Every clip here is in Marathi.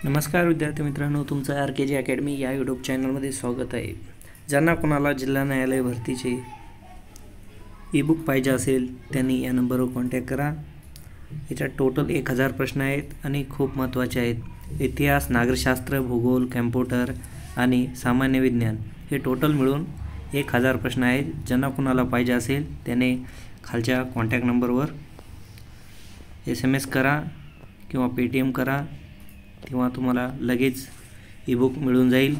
नमस्कार विद्यार्थी मित्रांनो, तुमचं आर के जी अकॅडमी या यूट्यूब चॅनलमध्ये स्वागत आहे. ज्यांना कोणाला जिल्हा न्यायालय भरतीचे ईबुक पाहिजे असेल त्यांनी या नंबरवर कॉन्टॅक्ट करा. याच्यात टोटल 1000 प्रश्न आहेत आणि खूप महत्त्वाचे आहेत. इतिहास, नागरिकशास्त्र, भूगोल, कॅम्प्युटर आणि सामान्य विज्ञान हे टोटल मिळून 1000 प्रश्न आहेत. ज्यांना कोणाला पाहिजे असेल त्याने खालच्या कॉन्टॅक्ट नंबरवर SMS करा किंवा Paytm करा, तेव्हा तुम्हाला लगेच ईबुक मिळून जाईल.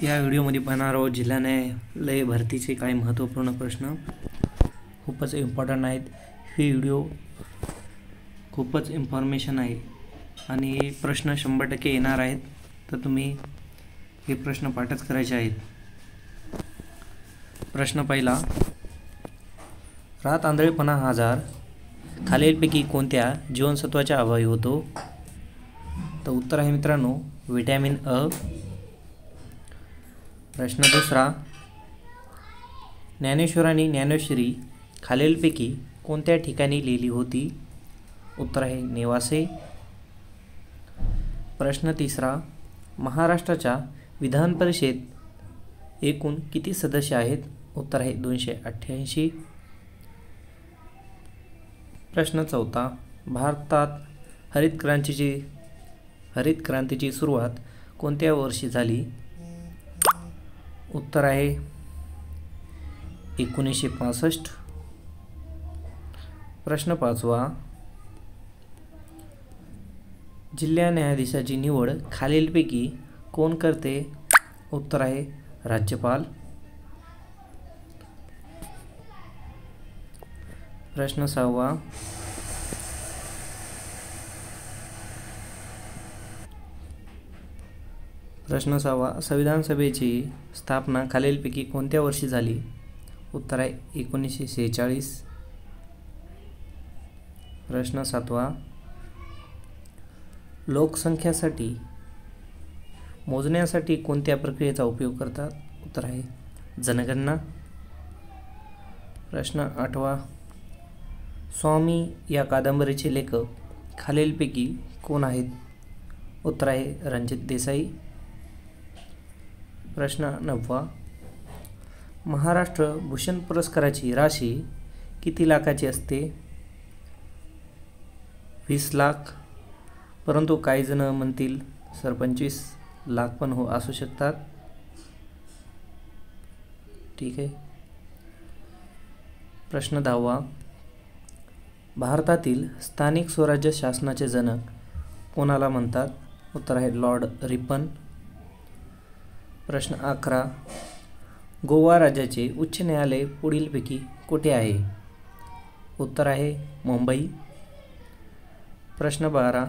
या व्हिडिओमध्ये पाहणार आहोत जिल्हा न्यायालय भरतीचे काही महत्त्वपूर्ण प्रश्न. खूपच इम्पॉर्टंट आहेत. ही व्हिडिओ खूपच इन्फॉर्मेशन आहे आणि प्रश्न 100% येणार आहेत, तर तुम्ही हे प्रश्न पाठच करायचे आहेत. प्रश्न पहिला, रात आंधळेपणा हा आजार खालीलपैकी कोणत्या जीवनसत्वाच्या अभावी होतो? तर उत्तर आहे मित्रांनो व्हिटॅमिन अ. प्रश्न दुसरा, ज्ञानेश्वरांनी ज्ञानेश्वरी खालीलपैकी कोणत्या ठिकाणी लिहिली होती? उत्तर आहे नेवासे. प्रश्न तिसरा, महाराष्ट्राच्या विधान परिषद एकूण किती सदस्य आहेत? उत्तर आहे 288. प्रश्न चौथा, भारतात हरित क्रांतीची सुरुवात कोणत्या वर्षी झाली? उत्तर आहे 1965. प्रश्न पाचवा, जिल्हा न्यायाधीशाची निवड खालीलपैकी कोण करते? उत्तर आहे राज्यपाल. प्रश्न सहावा, संविधान सभेची स्थापना खालीलपैकी कोणत्या वर्षी झाली? उत्तर आहे 1946. प्रश्न सातवा, लोकसंख्यासाठी मोजण्यासाठी कोणत्या प्रक्रियेचा उपयोग करतात? उत्तर आहे जनगणना. प्रश्न आठवा, स्वामी या कादंबरीचे लेखक खालीलपैकी कोण आहेत? उत्तर आहे रणजित देसाई. प्रश्न नववा, महाराष्ट्र भूषण पुरस्काराची राशी किती लाखाची असते? 20 लाख, परंतु काही जण म्हणतील सर 25 लाख पण असू शकतात. ठीक आहे. प्रश्न 10वा, भारतातील स्थानिक स्वराज्य शासनाचे जनक कोणाला म्हणतात? उत्तर आहे लॉर्ड रिपन. प्रश्न 11, गोवा राज्याचे उच्च न्यायालय पुढीलपैकी कुठे आहे? उत्तर आहे मुंबई. प्रश्न 12,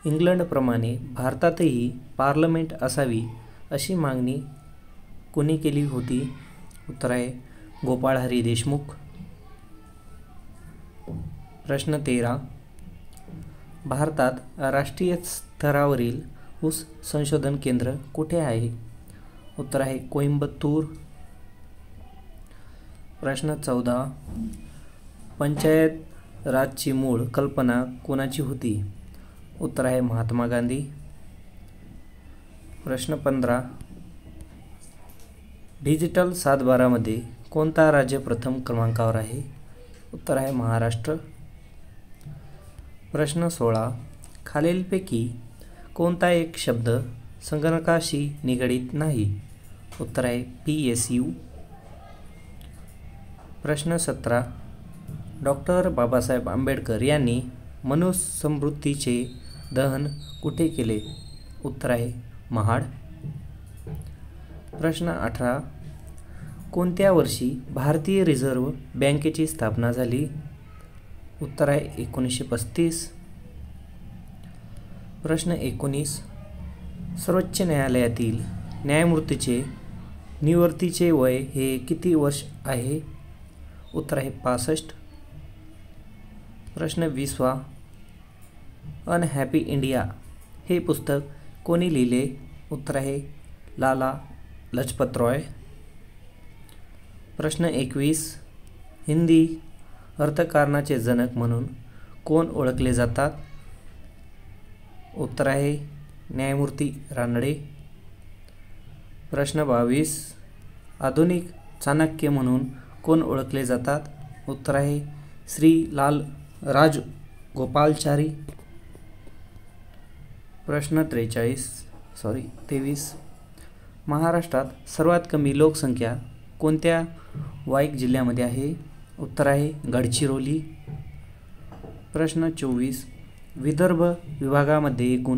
इंग्लंडप्रमाणे भारतातही पार्लमेंट असावी अशी मागणी कोणी केली होती? उत्तर आहे गोपाळ हरी देशमुख. प्रश्न 13, भारतात राष्ट्रीय स्तरावरील ऊस संशोधन केंद्र कुठे आहे? उत्तर आहे कोइंबतूर. प्रश्न 14, पंचायत राजची मूळ कल्पना कोणाची होती? उत्तर आहे महात्मा गांधी. प्रश्न 15, डिजिटल 7/12मध्ये कोणता राज्य प्रथम क्रमांकावर आहे? उत्तर आहे महाराष्ट्र. प्रश्न 16, खालीलपैकी कोणता एक शब्द संगणकाशी निगडीत नाही? उत्तर आहे PSU. प्रश्न 17, डॉक्टर बाबासाहेब आंबेडकर यांनी मनुस्मृतीचे दहन कुठे केले? उत्तर आहे महाड. प्रश्न 18, कोणत्या वर्षी भारतीय रिझर्व्ह बँकेची स्थापना झाली? उत्तर आहे 1935. प्रश्न 19, सर्वोच्च न्यायालयातील न्यायमूर्तीचे निवृत्तीचे वय हे किती वर्ष आहे? उत्तर आहे 65. प्रश्न 20, अनहॅपी इंडिया हे पुस्तक कोणी लिहिले? उत्तर आहे लाला लजपत रॉय. प्रश्न 21, हिंदी अर्थकारणाचे जनक म्हणून कोण ओळखले जातात? उत्तर आहे न्यायमूर्ती रानडे. प्रश्न 22. आधुनिक चाणक्य म्हणून कोण ओळखले जातात? उत्तर आहे श्री लाल राजगोपालाचारी. प्रश्न 23. महाराष्ट्रात सर्वात कमी लोकसंख्या कोणत्या वाईक जिल्ह्यामध्ये आहे? उत्तर आहे गडचिरोली. प्रश्न 24. विदर्भ विभागामध्ये एकूण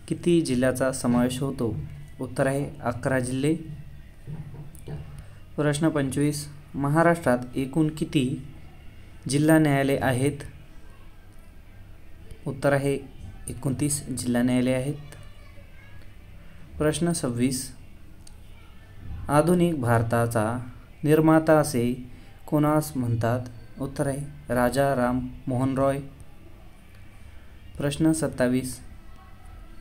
किती जिल्ह्याचा समावेश होतो? उत्तर आहे 11 जिल्हे. प्रश्न 25. महाराष्ट्रात एकूण किती जिल्हा न्यायालये आहेत? उत्तर आहे 29 जिल्हा न्यायालये आहेत. प्रश्न 26. आधुनिक भारताचा निर्माता असे कोणास म्हणतात? उत्तर आहे राजा राम मोहन रॉय. प्रश्न 27.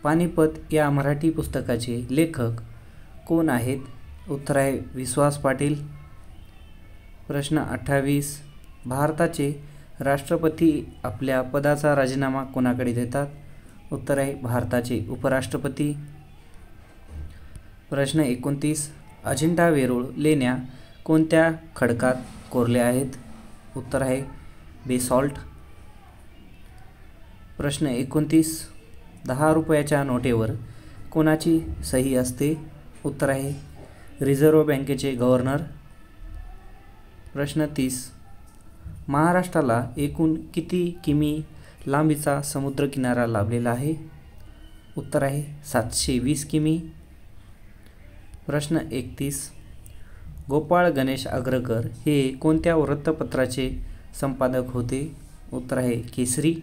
पानिपत या मराठी पुस्तकाचे लेखक कोण आहेत? उत्तर आहे विश्वास पाटील. प्रश्न 28. भारताचे राष्ट्रपती आपल्या पदाचा राजीनामा कोणाकडे देतात? उत्तर आहे भारताचे उपराष्ट्रपती. प्रश्न 29. अजिंठा वेरूळ लेण्या कोणत्या खडकात कोरल्या आहेत? उत्तर आहे बेसॉल्ट. प्रश्न 29. 10 रुपयाच्या नोटेवर कोणाची सही असते? उत्तर आहे रिझर्व्ह बँकेचे गव्हर्नर. प्रश्न 30. महाराष्ट्राला एकूण किती किमी लांबीचा समुद्रकिनारा लाभलेला आहे? उत्तर आहे 720 किमी. प्रश्न 31. गोपाळ गणेश आगरकर हे कोणत्या वृत्तपत्राचे संपादक होते? उत्तर आहे केसरी.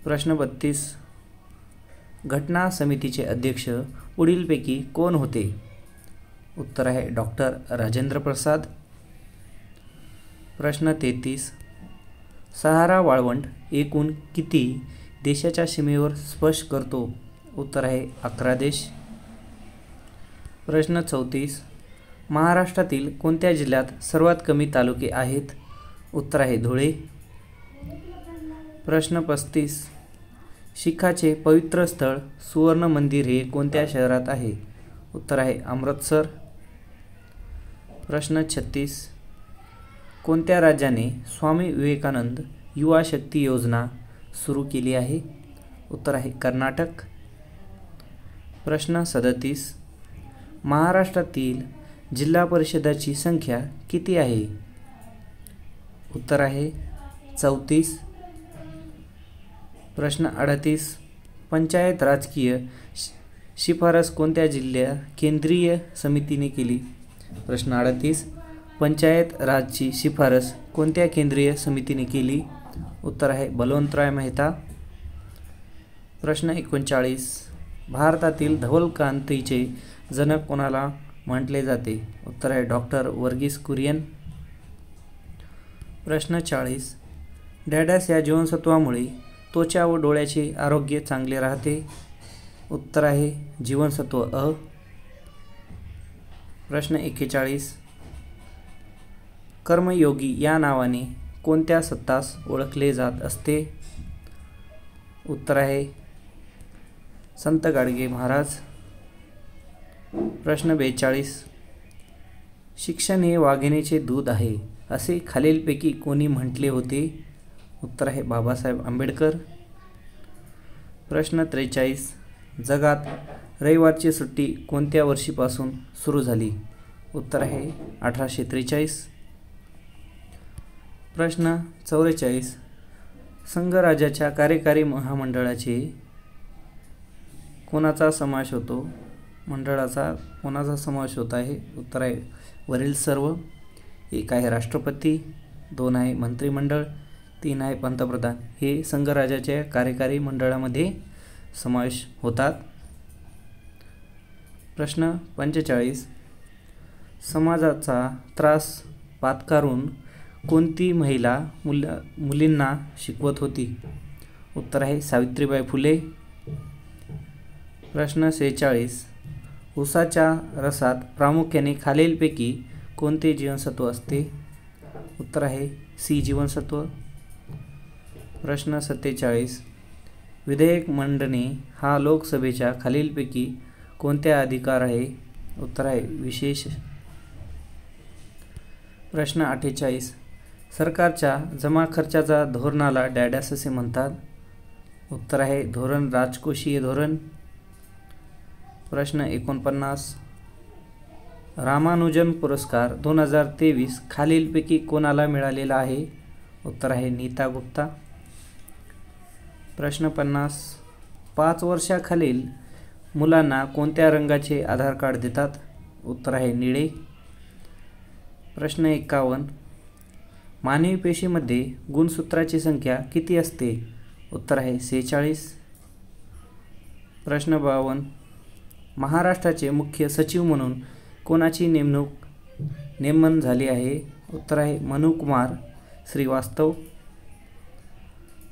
प्रश्न 32. घटना समितीचे अध्यक्ष पुढीलपैकी कोण होते? उत्तर आहे डॉक्टर राजेंद्र प्रसाद. प्रश्न 33. सहारा वाळवंट एकूण किती देशाच्या सीमेवर स्पर्श करतो? उत्तर आहे 11 देश. प्रश्न 34. महाराष्ट्रातील कोणत्या जिल्ह्यात सर्वात कमी तालुके आहेत? उत्तर आहे धुळे. प्रश्न 35. शीखाचे पवित्र स्थळ सुवर्ण मंदिर हे कोणत्या शहरात आहे? उत्तर आहे अमृतसर. प्रश्न 36. कोणत्या राज्याने स्वामी विवेकानंद युवा शक्ती योजना सुरू केली आहे? उत्तर आहे कर्नाटक. प्रश्न 37. महाराष्ट्रातील जिल्हा परिषदाची संख्या किती आहे? उत्तर आहे 34. प्रश्न 38. पंचायत राजकीय शिफारस कोणत्या जिल्हा केंद्रीय समितीने केली? प्रश्न 38. पंचायत राजची शिफारस कोणत्या केंद्रीय समितीने केली? उत्तर आहे बलवंतराय मेहता. प्रश्न 39. भारतातील धवलक्रांतीचे जनक कोणाला म्हटले जाते? उत्तर आहे डॉक्टर वर्गीस कुरियन. प्रश्न 40. डॅडॅस या जीवनसत्वामुळे त्वचा व डोळ्याचे आरोग्य चांगले राहते? उत्तर आहे जीवनसत्व अ. प्रश्न 41. कर्मयोगी या नावाने कोणत्या संतास ओळखले जात असते? उत्तर आहे संत गाडगे महाराज. प्रश्न 42. शिक्षण हे वाघिणीचे दूध आहे असे खालीलपैकी कोणी म्हटले होते? उत्तर आहे बाबासाहेब आंबेडकर. प्रश्न 43. जगात रविवारची सुट्टी कोणत्या वर्षीपासून सुरू झाली? उत्तर आहे 1843. प्रश्न 44. संघराज्याच्या कार्यकारी महामंडळाचे कोणाचा समावेश होतो? मंडळाचा कोणाचा समावेश होत आहे? उत्तर आहे वरील सर्व. 1 आहे राष्ट्रपती, 2 आहे मंत्रिमंडळ, 3 आहे पंतप्रधान. हे संघराज्याच्या कार्यकारी मंडळामध्ये समावेश होतात. प्रश्न 45. समाजाचा त्रास पात्कारून कोणती महिला मुलींना शिकवत होती? उत्तर आहे सावित्रीबाई फुले. प्रश्न 46. ऊसाच्या रसात प्रामुख्याने खालीलपैकी कोणते जीवनसत्व असते? उत्तर आहे सी जीवनसत्व. प्रश्न 47. विधेयक मांडणे हा लोकसभेच्या खालीलपैकी कोणत्या अधिकार आहे? उत्तर आहे विशेष. प्रश्न 48. सरकारच्या जमा खर्चाचा धोरणाला डॅश असे म्हणतात? उत्तर आहे धोरण, राजकोषीय धोरण. प्रश्न 49. रामानुजन पुरस्कार 2023 खालीलपैकी कोणाला मिळालेला आहे? उत्तर आहे नीता गुप्ता. प्रश्न 50. 5 वर्षाखालील मुलांना कोणत्या रंगाचे आधार कार्ड देतात? उत्तर आहे निळे. प्रश्न 51. मानवी पेशीमध्ये गुणसूत्राची संख्या किती असते? उत्तर आहे 46. प्रश्न 52. महाराष्ट्राचे मुख्य सचिव म्हणून कोणाची नेमणूक झाली आहे? उत्तर आहे मनुकुमार श्रीवास्तव.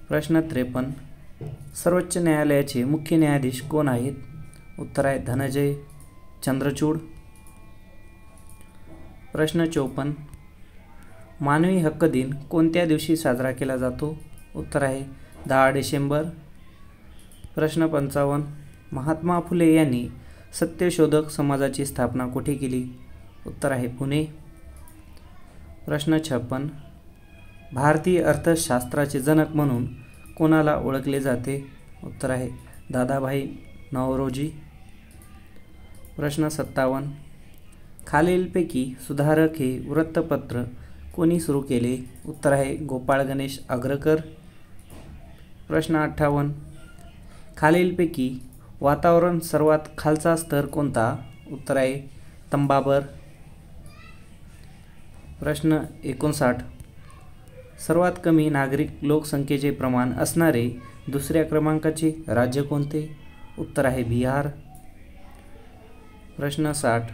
प्रश्न 53. सर्वोच्च न्यायालयाचे मुख्य न्यायाधीश कोण आहेत? उत्तर आहे धनंजय चंद्रचूड. प्रश्न 54. मानवी हक्क दिन कोणत्या दिवशी साजरा केला जातो? उत्तर आहे 10 डिसेंबर. प्रश्न 55. महात्मा फुले यांनी सत्यशोधक समाजाची स्थापना कुठे केली? उत्तर आहे पुणे. प्रश्न 56. भारतीय अर्थशास्त्राचे जनक म्हणून कोणाला ओळखले जाते? उत्तर आहे दादाभाई नौरोजी. प्रश्न 57. खालीलपैकी सुधारक हे वृत्तपत्र कोणी सुरू केले? उत्तर आहे गोपाळ गणेश आगरकर. प्रश्न 58. खालीलपैकी वातावरण सर्वात खालचा स्तर कोणता? उत्तर आहे तंबाबर. प्रश्न 59. सर्वात कमी नागरिक लोकसंख्येचे प्रमाण असणारे दुसऱ्या क्रमांकाचे राज्य कोणते? उत्तर आहे बिहार. प्रश्न 60.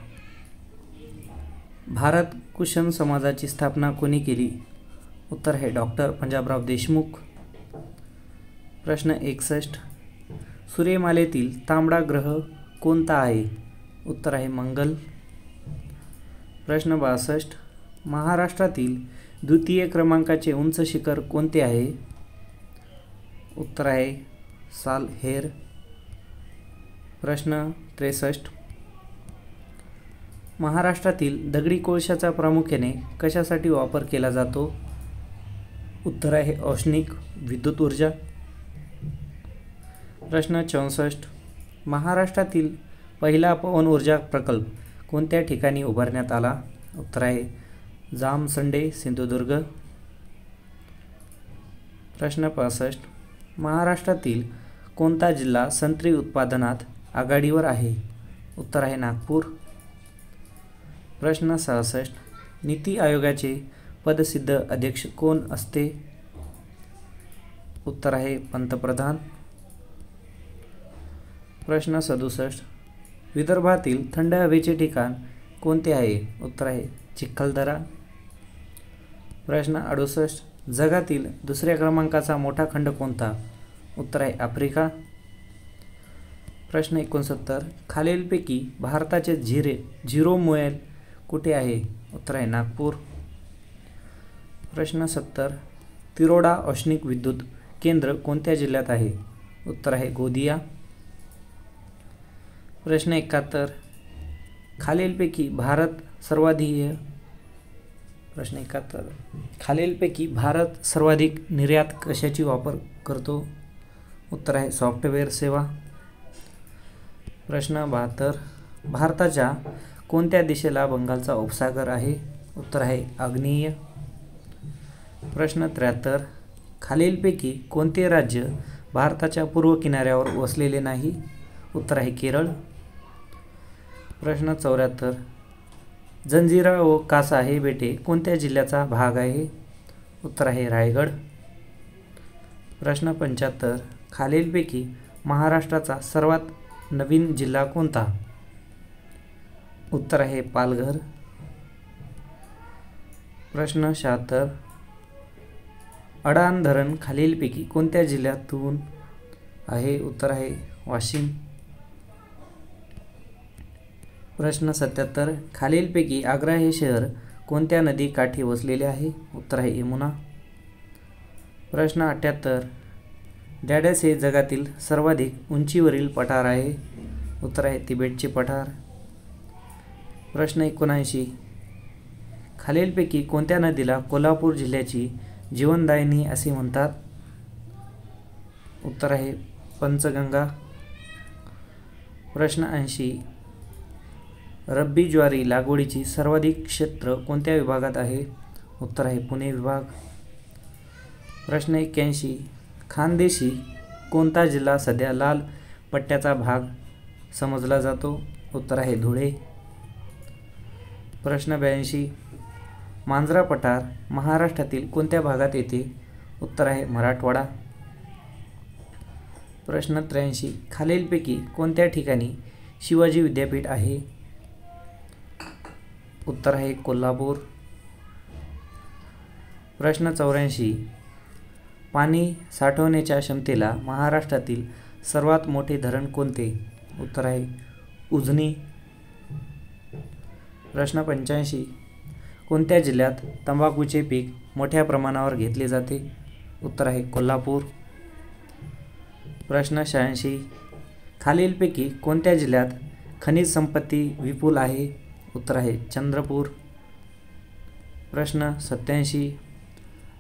भारत कुशन समाजाची स्थापना कोणी केली? उत्तर आहे डॉक्टर पंजाबराव देशमुख. प्रश्न 61. सूर्यमालेतील तांबडा ग्रह कोणता आहे? उत्तर आहे मंगल. प्रश्न 62. महाराष्ट्रातील द्वितीय क्रमांकाचे उंच शिखर कोणते आहे? उत्तर आहे सालहेर. प्रश्न 63. महाराष्ट्रातील दगडी कोळशाचा प्रामुख्याने कशासाठी वापर केला जातो? उत्तर आहे औष्णिक विद्युत ऊर्जा. प्रश्न 64. महाराष्ट्रातील पहिला पवन ऊर्जा प्रकल्प कोणत्या ठिकाणी उभारण्यात आला? उत्तर आहे जामसंडे सिंधुदुर्ग. प्रश्न 65. महाराष्ट्रातील कोणता जिल्हा संत्री उत्पादनात आघाडीवर आहे? उत्तर आहे नागपूर. प्रश्न 66. नीती आयोगाचे पदसिद्ध अध्यक्ष कोण असते? उत्तर आहे पंतप्रधान. प्रश्न 67. विदर्भातील थंड हवेचे ठिकाण कोणते आहे? उत्तर आहे चिखलदरा. प्रश्न 68. जगातील दुसऱ्या क्रमांकाचा मोठा खंड कोणता? उत्तर आहे आफ्रिका. प्रश्न 69. खालीलपैकी भारताचे झिरो मोबाईल कुठे आहे? उत्तर आहे नागपूर. प्रश्न 70. तिरोडा औष्णिक विद्युत केंद्र कोणत्या जिल्ह्यात आहे? उत्तर आहे गोंदिया. प्रश्न 71. खालीलपैकी भारत सर्वाधिक निर्यात कशाची वापर करतो? उत्तर आहे सॉफ्टवेअर सेवा. प्रश्न 72. भारताच्या कोणत्या दिशेला बंगालचा उपसागर आहे? उत्तर आहे आग्नेय. प्रश्न 73. खालीलपैकी कोणते राज्य भारताच्या पूर्व किनाऱ्यावर वसलेले नाही? उत्तर आहे केरळ. प्रश्न 74. जंजिरा व कासा हे बेटे कोणत्या जिल्ह्याचा भाग आहे? उत्तर आहे रायगड. प्रश्न 75. खालीलपैकी महाराष्ट्राचा सर्वात नवीन जिल्हा कोणता? उत्तर आहे पालघर. प्रश्न 76. अडाण धरण खालीलपैकी कोणत्या जिल्ह्यातून आहे? उत्तर आहे वाशिम. प्रश्न 77. खालीलपैकी आग्रा हे शहर कोणत्या नदी काठी वसलेले आहे? उत्तर आहे यमुना. प्रश्न 78. डॅडस हे जगातील सर्वाधिक उंचीवरील पठार आहे? उत्तर आहे तिबेटचे पठार. प्रश्न 79. खालीलपैकी कोणत्या नदीला कोल्हापूर जिल्ह्याची जीवनदायिनी असे म्हणतात? उत्तर आहे पंचगंगा. प्रश्न 80. रब्बी ज्वारी लागवडीची सर्वाधिक क्षेत्र कोणत्या विभागात आहे? उत्तर आहे पुणे विभाग. प्रश्न 81. खानदेशी कोणता जिल्हा सध्या लाल पट्ट्याचा भाग समजला जातो? उत्तर आहे धुळे. प्रश्न 82. मांजरा पठार महाराष्ट्रातील कोणत्या भागात येते? उत्तर आहे मराठवाडा. प्रश्न 83. खालीलपैकी कोणत्या ठिकाणी शिवाजी विद्यापीठ आहे? उत्तर आहे कोल्हापूर. प्रश्न 84. पाणी साठवण्याच्या क्षमतेला महाराष्ट्रातील सर्वात मोठे धरण कोणते? उत्तर आहे उजनी. प्रश्न 85. कोणत्या जिल्ह्यात तंबाखूचे पीक मोठ्या प्रमाणावर घेतले जाते? उत्तर आहे कोल्हापूर. प्रश्न 86. खालीलपैकी कोणत्या जिल्ह्यात खनिज संपत्ती विपुल आहे? उत्तर आहे चंद्रपूर. प्रश्न 87.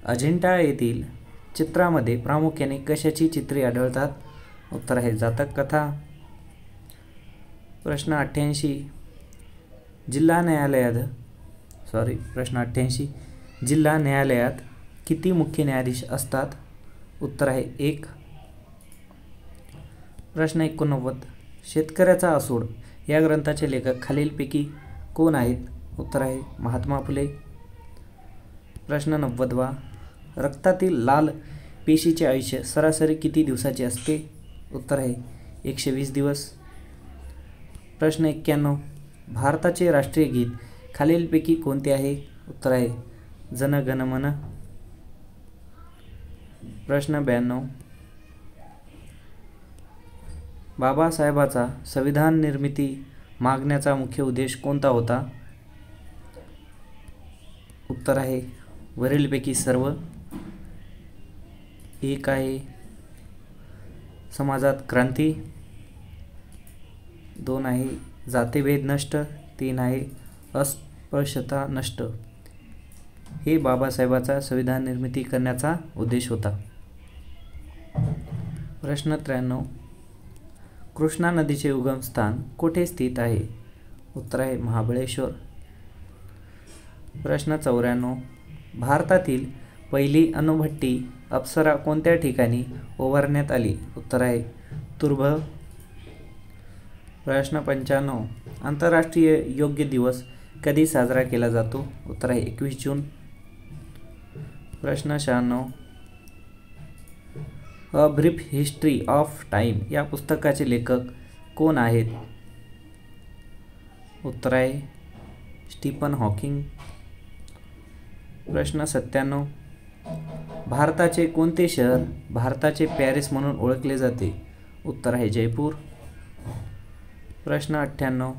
अजिंठा येथील चित्रामध्ये प्रामुख्याने कशाची चित्रे आढळतात? उत्तर आहे जातक कथा. प्रश्न 88. जिल्हा न्यायालयात किती मुख्य न्यायाधीश असतात? उत्तर आहे 1. प्रश्न 89. शेतकऱ्याचा असूड या ग्रंथाचे लेखक खालीलपैकी कोण आहेत? उत्तर आहे महात्मा फुले. प्रश्न 90. रक्तातील लाल पेशीचे आयुष्य सरासरी किती दिवसाचे असते? उत्तर आहे 120 दिवस. प्रश्न 91. भारताचे राष्ट्रीय गीत खालीलपैकी कोणते आहे? उत्तर आहे जन गण मन. प्रश्न 92. बाबासाहेबाचा संविधान निर्मिती मागण्याचा मुख्य उद्देश कोणता होता? उत्तर आहे वरीलपैकी सर्व. 1 आहे समाजात क्रांती, 2 आहे जातीभेद नष्ट, 3 आहे अस्पृश्यता नष्ट. हे बाबासाहेबाचा संविधान निर्मिती करण्याचा उद्देश होता. प्रश्न 93. कृष्णा नदीचे उगमस्थान कोठे स्थित आहे? उत्तर आहे महाबळेश्वर. प्रश्न 94. भारतातील पहिली अणुभट्टी अप्सरा कोणत्या ठिकाणी उभारण्यात आली? उत्तर आहे तुर्भ. प्रश्न 95. आंतरराष्ट्रीय योग दिवस कधी साजरा केला जातो? उत्तर आहे 21 जून. प्रश्न 96. A brief history of time या पुस्तकाचे लेखक कोण आहेत? उत्तर आहे स्टीफन हॉकिंग. प्रश्न 97. भारताचे कोणते शहर भारताचे पॅरिस म्हणून ओळखले जाते? उत्तर आहे जयपूर. प्रश्न 98.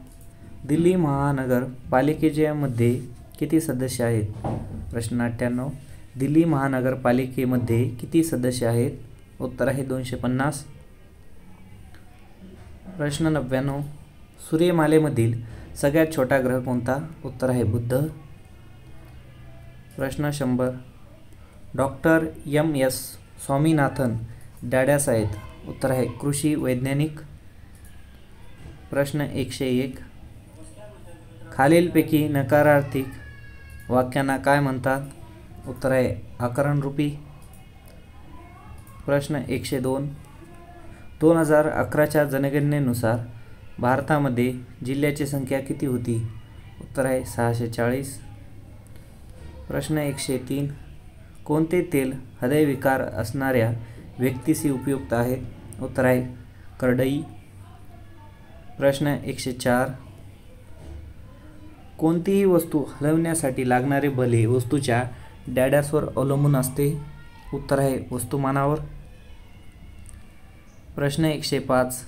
दिल्ली महानगर पालिकेमध्ये किती सदस्य आहेत? प्रश्न 98. दिल्ली महानगरपालिकेमध्ये किती सदस्य आहेत? उत्तर आहे 250. प्रश्न 99. सूर्यमालेमधील सगळ्यात छोटा ग्रह कोणता? उत्तर आहे बुध. प्रश्न 100. Doctor M.S. स्वामीनाथन डॅडॅस आहेत? उत्तर आहे कृषी वैज्ञानिक. प्रश्न 101. खालीलपैकी नकारार्थी वाक्यांना काय म्हणतात? उत्तर आहे आकरणरूपी. प्रश्न 102. 2011च्या जनगणनेनुसार भारतामध्ये जिल्ह्याची संख्या किती होती? उत्तर आहे 640. प्रश्न 103. कोणते तेल हृदयविकार असणाऱ्या व्यक्तीस उपयुक्त आहे? उत्तर आहे करडई. प्रश्न 104. कोणतीही वस्तू हलवण्यासाठी लागणारे बल हे वस्तूच्या डॅडॅसवर अवलंबून असते? उत्तर आहे वस्तुमानावर. प्रश्न 105.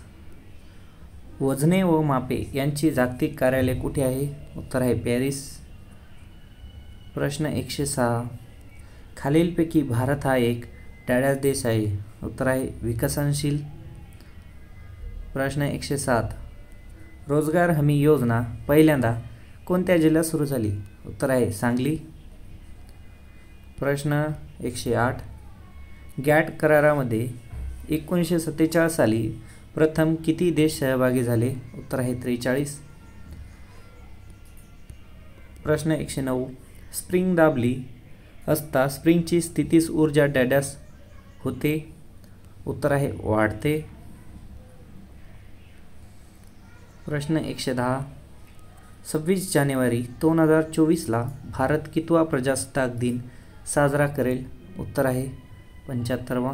वजने व मापे यांची जागतिक कार्यालय कुठे आहे? उत्तर आहे पॅरिस. प्रश्न 106. खालीलपैकी भारत हा एक डॅश देश आहे. उत्तर आहे विकसनशील. प्रश्न 107. रोजगार हमी योजना पहिल्यांदा कोणत्या जिल्ह्यात सुरू झाली? उत्तर आहे सांगली. प्रश्न 108. गॅट करारामध्ये 1947 साली प्रथम किती देश सहभागी झाले? उत्तर आहे 43. प्रश्न 109. स्प्रिंग दाबली असता स्प्रिंगची स्थितीज ऊर्जा डॅश होते? उत्तर आहे वाढते. प्रश्न 110. 26 जानेवारी 2024ला भारत कितवा प्रजासत्ताक दिन साजरा करेल? उत्तर आहे 75वा.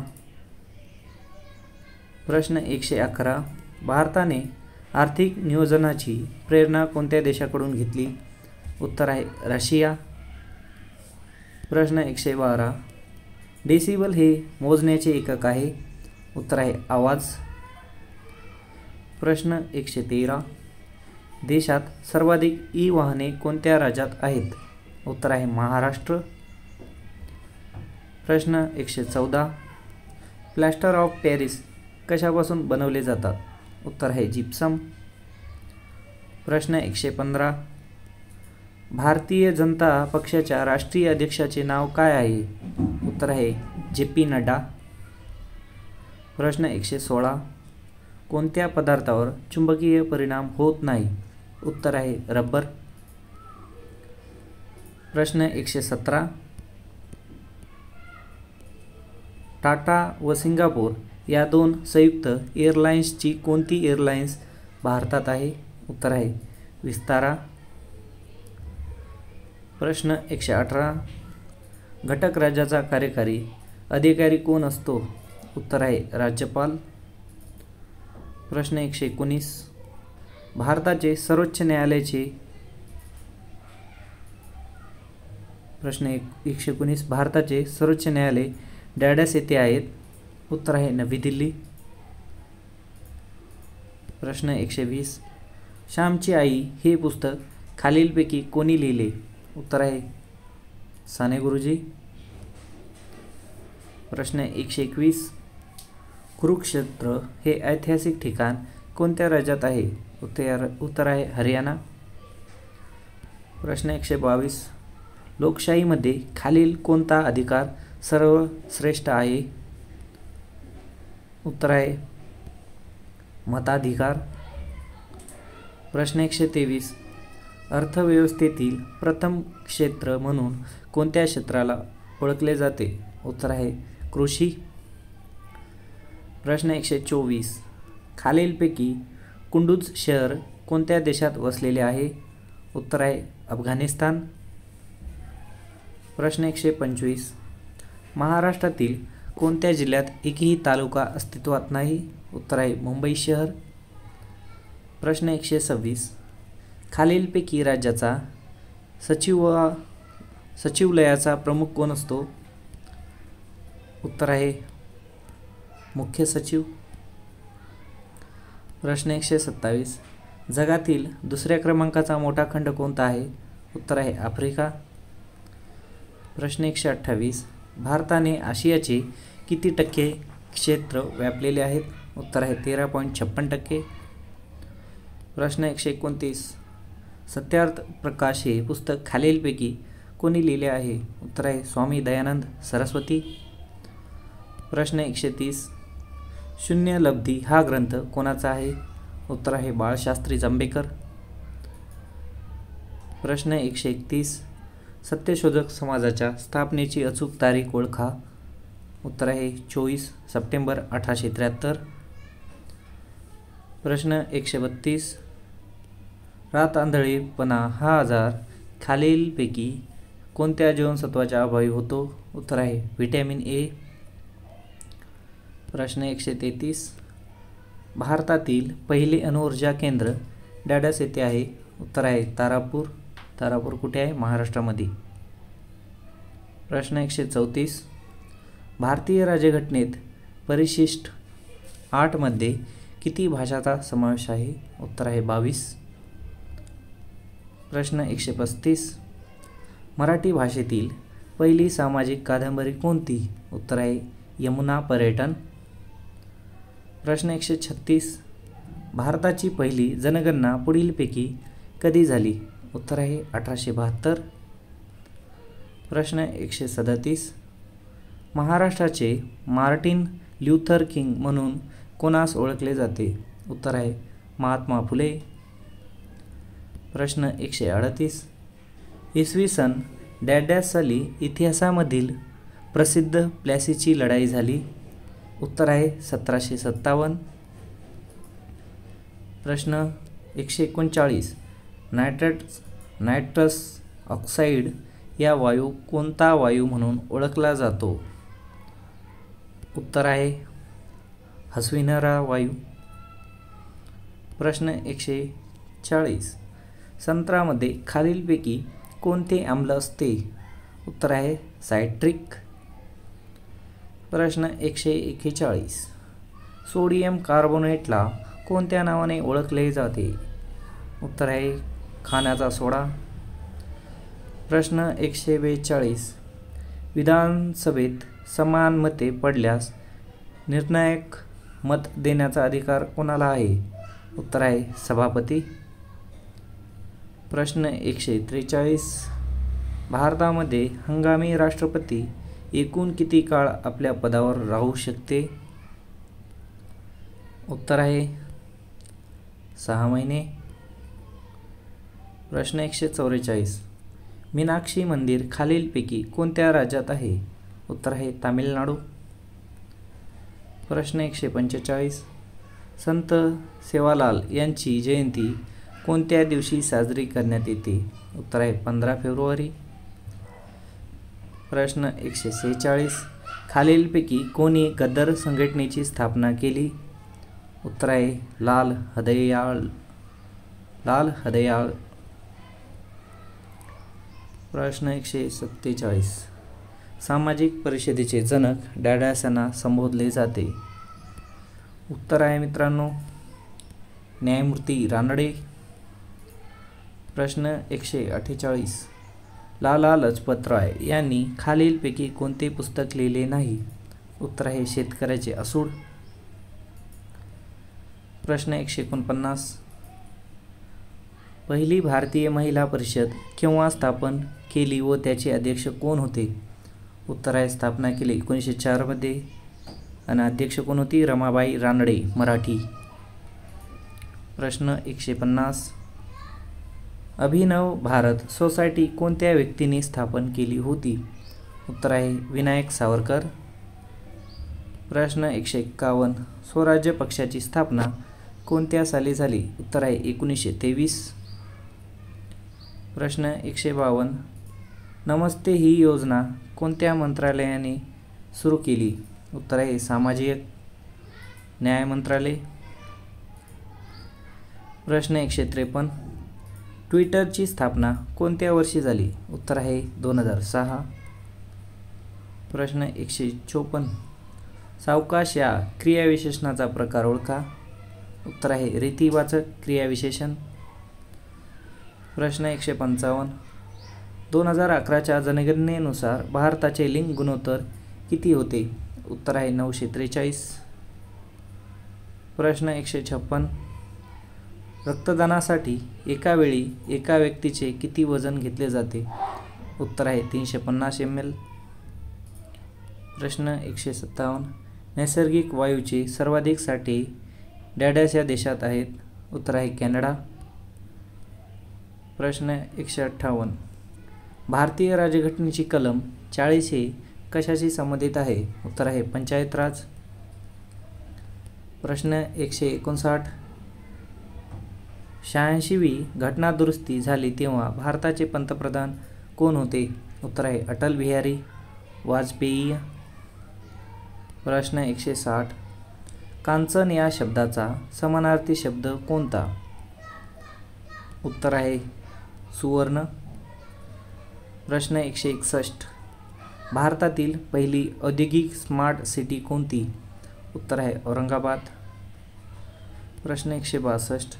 प्रश्न 111. भारताने आर्थिक नियोजनाची प्रेरणा कोणत्या देशाकडून घेतली? उत्तर आहे रशिया. प्रश्न 112. डेसिबल हे मोजण्याचे एकक आहे? उत्तर आहे आवाज. प्रश्न 113. देशात सर्वाधिक ई वाहने कोणत्या राज्यात आहेत? उत्तर आहे महाराष्ट्र. प्रश्न 114. प्लॅस्टर ऑफ पॅरिस कशापासून बनवले जातात? उत्तर आहे जिप्सम. प्रश्न 115. भारतीय जनता पक्षाच्या राष्ट्रीय अध्यक्षाचे नाव काय आहे? उत्तर आहे JP नड्डा. प्रश्न 116. कोणत्या पदार्थावर चुंबकीय परिणाम होत नाही? उत्तर आहे रबर. प्रश्न 117. टाटा व सिंगापूर या दोन संयुक्त एअरलाइन्सची कोणती एअरलाइन्स भारतात आहे? उत्तर आहे विस्तारा. प्रश्न 118. घटक राज्याचा कार्यकारी अधिकारी कोण असतो? उत्तर आहे राज्यपाल. प्रश्न 119. भारताचे सर्वोच्च न्यायालयाचे प्रश्न 119. भारताचे सर्वोच्च न्यायालय डॅश येथे आहेत? उत्तर आहे नवी दिल्ली. प्रश्न 120. श्यामची आई हे पुस्तक खालीलपैकी कोणी लिहिले? उत्तर आहे साने गुरुजी. प्रश्न 121. कुरुक्षेत्र हे ऐतिहासिक ठिकाण कोणत्या राज्यात आहे? उत्तर आहे हरियाणा. प्रश्न 122. लोकशाहीमध्ये खालील कोणता अधिकार सर्वश्रेष्ठ आहे? उत्तर आहे मताधिकार. प्रश्न 123. अर्थव्यवस्थेतील प्रथम क्षेत्र म्हणून कोणत्या क्षेत्राला ओळखले जाते? उत्तर आहे कृषी. प्रश्न 124. खालीलपैकी कुंडूज शहर कोणत्या देशात वसलेले आहे? उत्तर आहे अफगाणिस्तान. प्रश्न 125. महाराष्ट्रातील कोणत्या जिल्ह्यात एकही तालुका अस्तित्वात नाही? उत्तर आहे मुंबई शहर. प्रश्न 126. खालीलपैकी राज्याचा सचिवालयाचा प्रमुख कोण असतो? उत्तर आहे मुख्य सचिव. प्रश्न 127. जगातील दुसऱ्या क्रमांकाचा मोठा खंड कोणता आहे? उत्तर आहे आफ्रिका. प्रश्न 128. भारताने आशियाचे किती टक्के क्षेत्र व्यापलेले आहेत? उत्तर आहे 13.56%. प्रश्न 129. सत्यार्थ प्रकाश हे पुस्तक खालीलपैकी कोणी लिहिले आहे? उत्तर आहे स्वामी दयानंद सरस्वती. प्रश्न 130. शून्य लब्धी हा ग्रंथ कोणाचा आहे? उत्तर आहे बाळशास्त्री जांभेकर. प्रश्न 131. सत्यशोधक समाजाच्या स्थापनेची अचूक तारीख ओळखा. उत्तर आहे 24 सप्टेंबर 1873. प्रश्न 132. रातआंधळेपणा हा आजार खालीलपैकी कोणत्या जीवनसत्वाच्या अभावी होतो? उत्तर आहे व्हिटॅमिन ए. प्रश्न 133. भारतातील पहिले अणुऊर्जा केंद्र डॅश येथे आहे? उत्तर आहे तारापूर. तारापूर कुठे आहे? महाराष्ट्रामध्ये. प्रश्न 134. भारतीय राज्यघटनेत परिशिष्ट 8 मध्ये किती भाषांचा समावेश आहे? उत्तर आहे 22. प्रश्न 135. मराठी भाषेतील पहिली सामाजिक कादंबरी कोणती? उत्तर आहे यमुना पर्यटन. प्रश्न 136. भारताची पहिली जनगणना पुढीलपैकी कधी झाली? उत्तर आहे 1872. प्रश्न 137. महाराष्ट्राचे मार्टिन ल्यूथर किंग म्हणून कोणास ओळखले जाते? उत्तर आहे महात्मा फुले. प्रश्न 138. इसवी सन डॅश साली इतिहासामधील प्रसिद्ध प्लासीची लढाई झाली? उत्तर आहे 1757. प्रश्न 139. नायट्रस ऑक्साईड या वायू कोणता वायू म्हणून ओळखला जातो? उत्तर आहे हसविणारा वायू. प्रश्न 140. संत्र्यामध्ये खालीलपैकी कोणते आम्ल असते? उत्तर आहे सायट्रिक. प्रश्न 141. सोडियम कार्बोनेटला कोणत्या नावाने ओळखले जाते? उत्तर आहे खाण्याचा सोडा. प्रश्न 142. विधानसभेत समान मते पडल्यास निर्णायक मत देण्याचा अधिकार कोणाला आहे? उत्तर आहे सभापती. प्रश्न 143. भारतामध्ये हंगामी राष्ट्रपती एकूण किती काळ आपल्या पदावर राहू शकते? उत्तर आहे 6 महिने. प्रश्न 144. मीनाक्षी मंदिर खालीलपैकी कोणत्या राज्यात आहे? उत्तर आहे तामिळनाडू. प्रश्न 145. संत सेवालाल यांची जयंती कोणत्या दिवशी साजरी करण्यात येते? उत्तर आहे 15 फेब्रुवारी. प्रश्न 146. खालीलपैकी कोणी गदर संघटनेची स्थापना केली? उत्तर आहे लाल हदयाळ. प्रश्न 147. सामाजिक परिषदेचे जनक डॅडासांना संबोधले जाते? उत्तर आहे मित्रांनो न्यायमूर्ती रानडे. प्रश्न 148. लाला लजपत राय यांनी खालीलपैकी कोणते पुस्तक लिहिले नाही? उत्तर आहे शेतकऱ्याचे असूड. प्रश्न 149. पहिली भारतीय महिला परिषद केव्हा स्थापन केली व त्याचे अध्यक्ष कोण होते? उत्तर आहे स्थापना केली 1904 मध्ये आणि अध्यक्ष कोण होती? रमाबाई रानडे मराठी. प्रश्न 150. अभिनव भारत सोसायटी कोणत्या व्यक्तीने स्थापन केली होती? उत्तर आहे विनायक सावरकर. प्रश्न 151. स्वराज्य पक्षाची स्थापना कोणत्या साली झाली? उत्तर आहे 1923. प्रश्न 152. नमस्ते ही योजना कोणत्या मंत्रालयाने सुरू केली? उत्तर आहे सामाजिक न्याय मंत्रालय. प्रश्न 153. ट्विटरची स्थापना कोणत्या वर्षी झाली? उत्तर आहे 2006. प्रश्न 154. सावकाश या क्रियाविशेषणाचा प्रकार ओळखा. उत्तर आहे रीतिवाचक क्रियाविशेषण. प्रश्न 155. 2011च्या जनगणनेनुसार भारताचे लिंग गुणोत्तर किती होते? उत्तर आहे 943. प्रश्न 156. रक्तदानासाठी एका वेळी एका व्यक्तीचे किती वजन घेतले जाते? उत्तर आहे 350 ml. प्रश्न 157. नैसर्गिक वायूचे सर्वाधिक साठे डॅश या देशात आहेत? उत्तर आहे कॅनडा. प्रश्न 158. भारतीय राज्यघटनेची कलम 40 हे कशाशी संबंधित आहे? उत्तर आहे पंचायत राज. प्रश्न 159. 86वी घटना दुरुस्ती झाली तेव्हा भारताचे पंतप्रधान कोण होते? उत्तर आहे अटल बिहारी वाजपेयी. प्रश्न 160. कांचन या शब्दाचा समानार्थी शब्द कोणता? उत्तर आहे सुवर्ण. प्रश्न 161. भारतातील पहिली औद्योगिक स्मार्ट सिटी कोणती? उत्तर आहे औरंगाबाद. प्रश्न 162.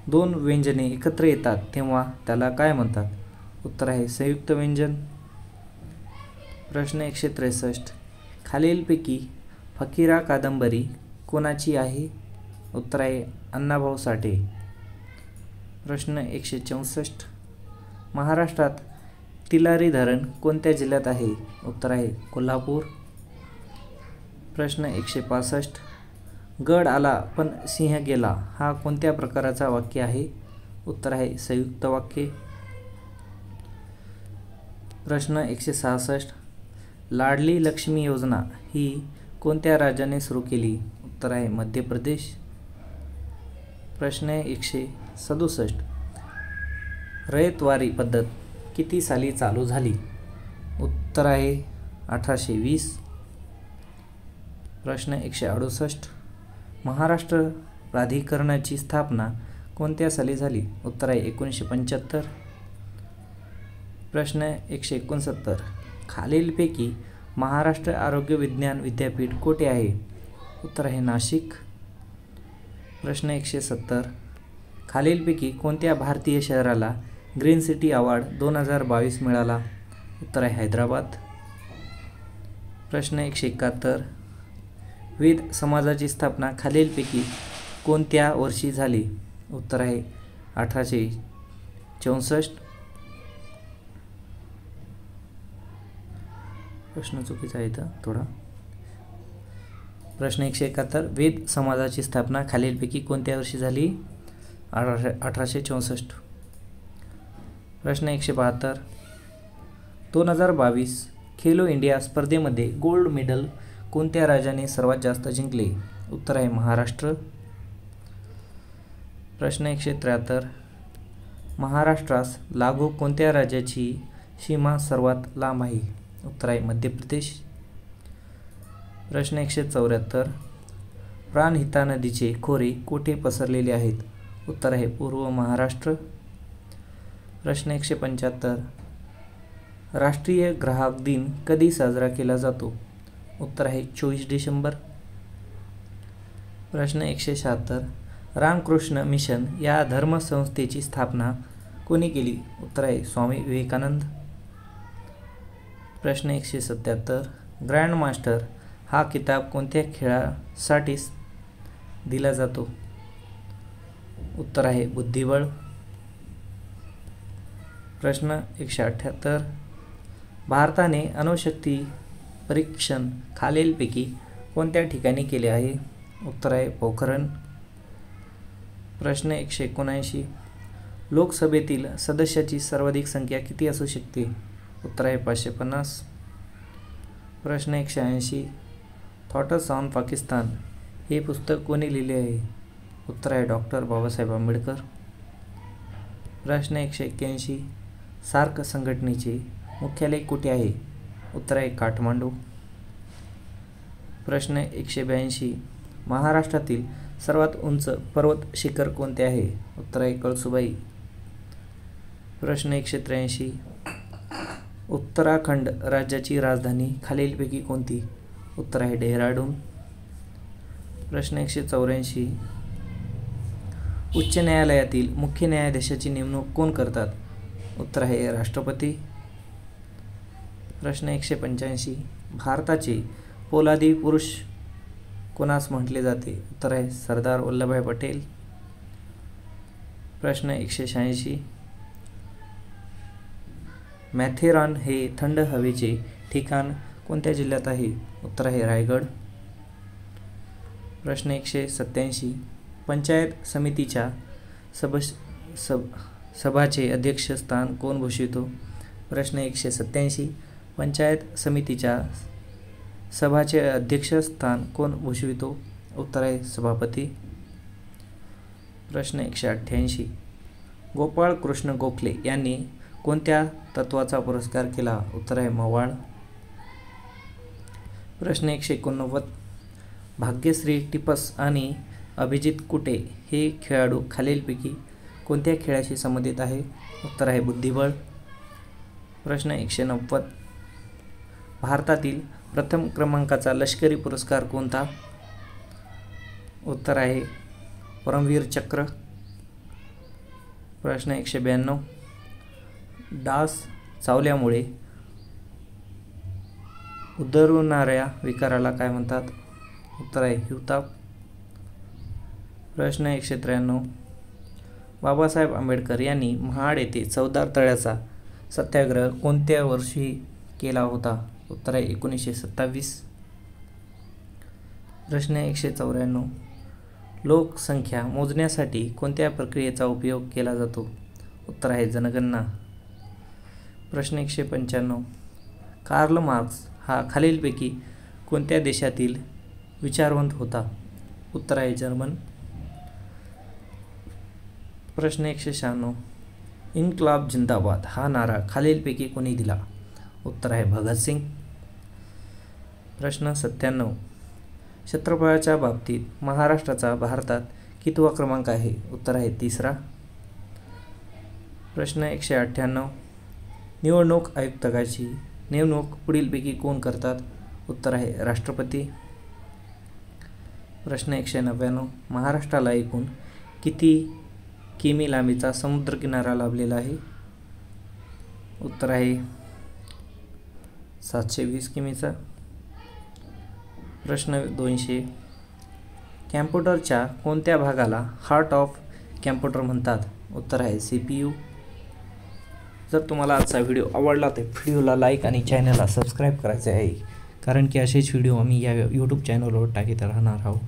दोन व्यंजने एकत्र येतात तेव्हा त्याला काय म्हणतात? उत्तर आहे संयुक्त व्यंजन. प्रश्न 163. खालीलपैकी फकीरा कादंबरी कोणाची आहे? उत्तर आहे अण्णाभाऊ साठे. प्रश्न 164. महाराष्ट्रात तिलारी धरण कोणत्या जिल्ह्यात आहे? उत्तर आहे कोल्हापूर. प्रश्न 165. गड आला पण सिंह गेला हा कोणत्या प्रकाराचा वाक्य आहे? उत्तर आहे संयुक्त वाक्य. प्रश्न 166. लाडली लक्ष्मी योजना ही कोणत्या राज्याने सुरू केली? उत्तर आहे मध्य प्रदेश. प्रश्न 167. रयतवारी पद्धत किती साली चालू झाली? उत्तर आहे 1820. प्रश्न 168. महाराष्ट्र प्राधिकरणाची स्थापना कोणत्या साली झाली? उत्तर आहे 1975. प्रश्न 169. खालीलपैकी महाराष्ट्र आरोग्य विज्ञान विद्यापीठ कोठे आहे? उत्तर आहे नाशिक. प्रश्न 170. खालीलपैकी कोणत्या भारतीय शहराला ग्रीन सिटी अवॉर्ड 2022 मिळाला? उत्तर आहे हैदराबाद. प्रश्न 171. वेद समाजाची स्थापना खालीलपैकी कोणत्या वर्षी झाली? उत्तर आहे 1864. प्रश्न चुकीचा आहे इथं थोडा. प्रश्न 171. वेद समाजाची स्थापना खालीलपैकी कोणत्या वर्षी झाली? 1864. प्रश्न 172. 2022 खेलो इंडिया स्पर्धेमध्ये गोल्ड मेडल कोणत्या राज्याने सर्वात जास्त जिंकले? उत्तर आहे महाराष्ट्र. प्रश्न 173. महाराष्ट्रास लागू कोणत्या राज्याची सीमा सर्वात लांब आहे? उत्तर आहे मध्य प्रदेश. प्रश्न 174. प्राणहिता नदीचे खोरे कोठे पसरलेले आहेत? उत्तर आहे पूर्व महाराष्ट्र. प्रश्न 175. राष्ट्रीय ग्राहक दिन कधी साजरा केला जातो? उत्तर आहे 24 डिसेंबर. प्रश्न 176. रामकृष्ण मिशन या धर्मसंस्थेची स्थापना कोणी केली? उत्तर आहे स्वामी विवेकानंद. प्रश्न 177. ग्रँड मास्टर हा किताब कोणत्या खेळासाठी दिला जातो? उत्तर आहे बुद्धिबळ. प्रश्न 178. भारताने अणुशक्ती परीक्षण खालीलपैकी कोणत्या ठिकाणी केले आहे? उत्तर आहे पोखरण. प्रश्न 179. लोकसभेतील सदस्याची सर्वाधिक संख्या किती असू शकते? उत्तर आहे 550. प्रश्न 180. थॉट्स ऑन पाकिस्तान हे पुस्तक कोणी लिहिले आहे? उत्तर आहे डॉक्टर बाबासाहेब आंबेडकर. प्रश्न 181. सार्क संघटनेचे मुख्यालय कुठे आहे? उत्तर आहे काठमांडू. प्रश्न 182. महाराष्ट्रातील सर्वात उंच पर्वत शिखर कोणते आहे? उत्तर आहे कळसुबाई. प्रश्न 183. उत्तराखंड राज्याची राजधानी खालीलपैकी कोणती? उत्तर आहे डेहराडून. प्रश्न 184. उच्च न्यायालयातील मुख्य न्यायाधीशाची नेमणूक कोण करतात? उत्तर आहे राष्ट्रपती. प्रश्न 185. भारताचे पोलादी पुरुष कोणास म्हटले जाते? उत्तर आहे सरदार वल्लभभाई पटेल. प्रश्न 186. मॅथेरॉन हे थंड हवेचे ठिकाण कोणत्या जिल्ह्यात आहे? उत्तर आहे रायगड. प्रश्न 187. पंचायत समितीच्या सभाचे अध्यक्षस्थान कोण भूषवितो? प्रश्न 187. पंचायत समितीच्या सभाचे अध्यक्षस्थान कोण भूषवितो? उत्तर आहे सभापती. प्रश्न 188. गोपाळ कृष्ण गोखले यांनी कोणत्या तत्त्वाचा पुरस्कार केला? उत्तर आहे मवाळ. प्रश्न 189. भाग्यश्री टिपस आणि अभिजित कुटे हे खेळाडू खालीलपैकी कोणत्या खेळाशी संबंधित आहे? उत्तर आहे बुद्धिबळ. प्रश्न 190. भारतातील प्रथम क्रमांकाचा लष्करी पुरस्कार कोणता? उत्तर आहे परमवीर चक्र. प्रश्न 192. डास चावल्यामुळे उद्भवणाऱ्या विकाराला काय म्हणतात? उत्तर आहे हिवताप. प्रश्न 193. बाबासाहेब आंबेडकर यांनी महाड येथे चवदार तळ्याचा सत्याग्रह कोणत्या वर्षी केला होता? उत्तर आहे 1927. प्रश्न 194. लोकसंख्या मोजण्यासाठी कोणत्या प्रक्रियेचा उपयोग केला जातो? उत्तर आहे जनगणना. प्रश्न 195. कार्ल मार्क्स हा खालीलपैकी कोणत्या देशातील विचारवंत होता? उत्तर आहे जर्मन. प्रश्न 196. इन्क्लाब जिंदाबाद हा नारा खालीलपैकी कोणी दिला? उत्तर आहे भगतसिंग. प्रश्न 97. क्षेत्रफळाच्या बाबतीत महाराष्ट्राचा भारतात कितवा क्रमांक आहे? उत्तर आहे 3रा. प्रश्न 198. निवडणूक आयुक्ताची नेमणूक पुढीलपैकी कोण करतात? उत्तर आहे राष्ट्रपती. प्रश्न 199. महाराष्ट्राला एकूण किती किमी लांबीचा समुद्रकिनारा लाभलेला आहे? उत्तर आहे 720 किमीचा. प्रश्न 200. कॅम्प्युटरच्या कोणत्या भागाला हार्ट ऑफ कॅम्प्युटर म्हणतात? उत्तर आहे CPU. जर तुम्हाला आजचा व्हिडिओ आवडला तर व्हिडिओला लाईक आणि चॅनलला सबस्क्राईब करायचे आहे, कारण की असेच व्हिडिओ आम्ही या यूट्यूब चॅनलवर टाकीत राहणार आहोत.